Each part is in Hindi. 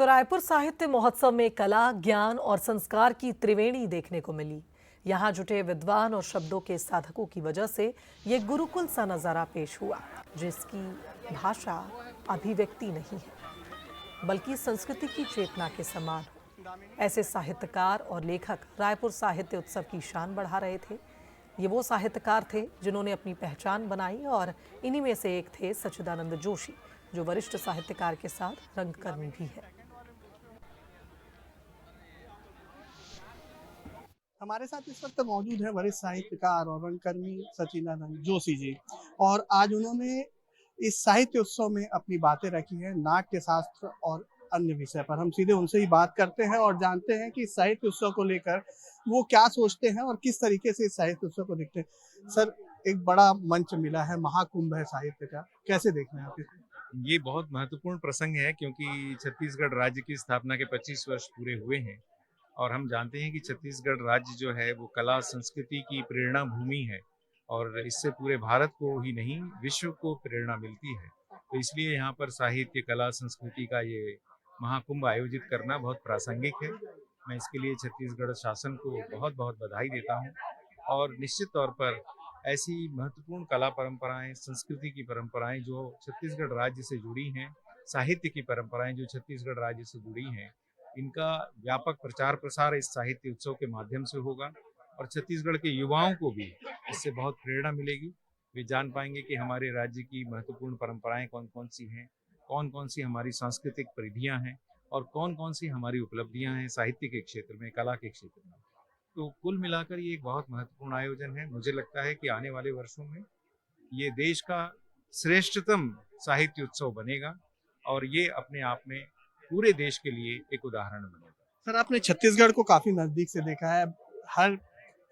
तो रायपुर साहित्य महोत्सव में कला, ज्ञान और संस्कार की त्रिवेणी देखने को मिली। यहाँ जुटे विद्वान और शब्दों के साधकों की वजह से ये गुरुकुल सा नजारा पेश हुआ, जिसकी भाषा अभिव्यक्ति नहीं है बल्कि संस्कृति की चेतना के समान हो। ऐसे साहित्यकार और लेखक रायपुर साहित्य उत्सव की शान बढ़ा रहे थे। ये वो साहित्यकार थे जिन्होंने अपनी पहचान बनाई और इन्हीं में से एक थे सच्चिदानंद जोशी, जो वरिष्ठ साहित्यकार के साथ रंगकर्मी भी है। हमारे साथ इस वक्त मौजूद है वरिष्ठ साहित्यकार और रंगकर्मी सच्चिदानंद जोशी जी। और आज उन्होंने इस साहित्य उत्सव में अपनी बातें रखी है नाट्य शास्त्र और अन्य विषय पर। हम सीधे उनसे ही बात करते हैं और जानते हैं कि इस साहित्य उत्सव को लेकर वो क्या सोचते हैं और किस तरीके से इस साहित्य उत्सव को देखते हैं। सर, एक बड़ा मंच मिला है, महाकुंभ है साहित्य का, कैसे देख रहे हैं आप इसको? ये बहुत महत्वपूर्ण प्रसंग है क्योंकि छत्तीसगढ़ राज्य की स्थापना के 25 वर्ष पूरे हुए हैं और हम जानते हैं कि छत्तीसगढ़ राज्य जो है वो कला संस्कृति की प्रेरणा भूमि है और इससे पूरे भारत को ही नहीं विश्व को प्रेरणा मिलती है। तो इसलिए यहाँ पर साहित्य, कला, संस्कृति का ये महाकुंभ आयोजित करना बहुत प्रासंगिक है। मैं इसके लिए छत्तीसगढ़ शासन को बहुत बहुत बधाई देता हूँ और निश्चित तौर पर ऐसी महत्वपूर्ण कला परंपराएं, संस्कृति की परंपराएं जो छत्तीसगढ़ राज्य से जुड़ी हैं, साहित्य की परंपराएं जो छत्तीसगढ़ राज्य से जुड़ी हैं, इनका व्यापक प्रचार प्रसार इस साहित्य उत्सव के माध्यम से होगा और छत्तीसगढ़ के युवाओं को भी इससे बहुत प्रेरणा मिलेगी। वे जान पाएंगे कि हमारे राज्य की महत्वपूर्ण परंपराएं कौन कौन सी हैं, कौन कौन सी हमारी सांस्कृतिक परिधियां हैं और कौन कौन सी हमारी उपलब्धियां हैं साहित्य के क्षेत्र में, कला के क्षेत्र में। तो कुल मिलाकर ये एक बहुत महत्वपूर्ण आयोजन है। मुझे लगता है कि आने वाले वर्षों में ये देश का श्रेष्ठतम साहित्य उत्सव बनेगा और ये अपने आप में पूरे देश के लिए एक उदाहरण बनेगा। सर, आपने छत्तीसगढ़ को काफी नजदीक से देखा है, हर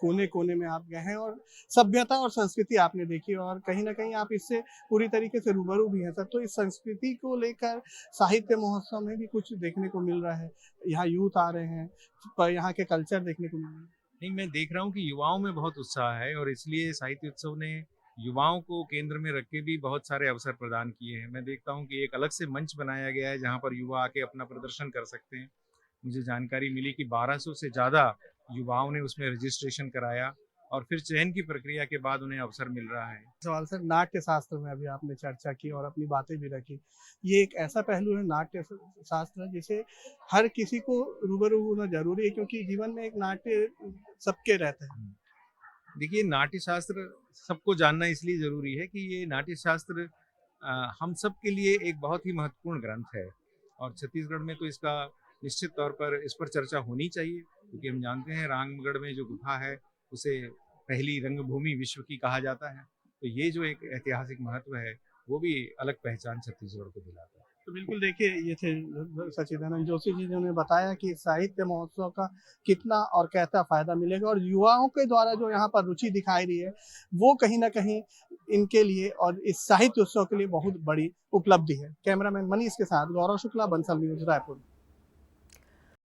कोने कोने में आप गए हैं और सभ्यता और संस्कृति आपने देखी और कहीं ना कहीं आप इससे पूरी तरीके से रूबरू भी हैं सर। तो इस संस्कृति को लेकर साहित्य महोत्सव में भी कुछ देखने को मिल रहा है, यहाँ यूथ आ रहे हैं, पर यहाँ के कल्चर देखने को मिल रहे हैं। नहीं, मैं देख रहा हूँ कि युवाओं में बहुत उत्साह है और इसलिए साहित्य उत्सव ने युवाओं को केंद्र में रख के भी बहुत सारे अवसर प्रदान किए हैं। मैं देखता हूँ कि एक अलग से मंच बनाया गया है जहाँ पर युवा आके अपना प्रदर्शन कर सकते हैं। मुझे जानकारी मिली कि 1200 से ज़्यादा युवाओं ने उसमें रजिस्ट्रेशन कराया और फिर चयन की प्रक्रिया के बाद उन्हें अवसर मिल रहा है। सवाल सर, नाट्य शास्त्र में अभी आपने चर्चा की और अपनी बातें भी रखी। ये एक ऐसा पहलू है नाट्य शास्त्र जिसे हर किसी को रूबरू होना जरूरी है, क्योंकि जीवन में एक नाट्य सबके रहते हैं। देखिए, नाट्य शास्त्र सबको जानना इसलिए ज़रूरी है कि ये नाट्य शास्त्र हम सब के लिए एक बहुत ही महत्वपूर्ण ग्रंथ है और छत्तीसगढ़ में तो इसका निश्चित तौर पर इस पर चर्चा होनी चाहिए क्योंकि हम जानते हैं रामगढ़ में जो गुफा है उसे पहली रंगभूमि विश्व की कहा जाता है। तो ये जो एक ऐतिहासिक महत्व है वो भी अलग पहचान छत्तीसगढ़ को दिलाता है। तो बिल्कुल देखिए, ये थे सच्चिदानंद जोशी जी, जिन्होंने बताया कि साहित्य महोत्सव का कितना और कैसा फायदा मिलेगा और युवाओं के द्वारा जो यहाँ पर रुचि दिखाई रही है वो कहीं ना कहीं इनके लिए और इस साहित्य उत्सव के लिए बहुत बड़ी उपलब्धि है। कैमरामैन मनीष के साथ गौरव शुक्ला, बंसल न्यूज, रायपुर।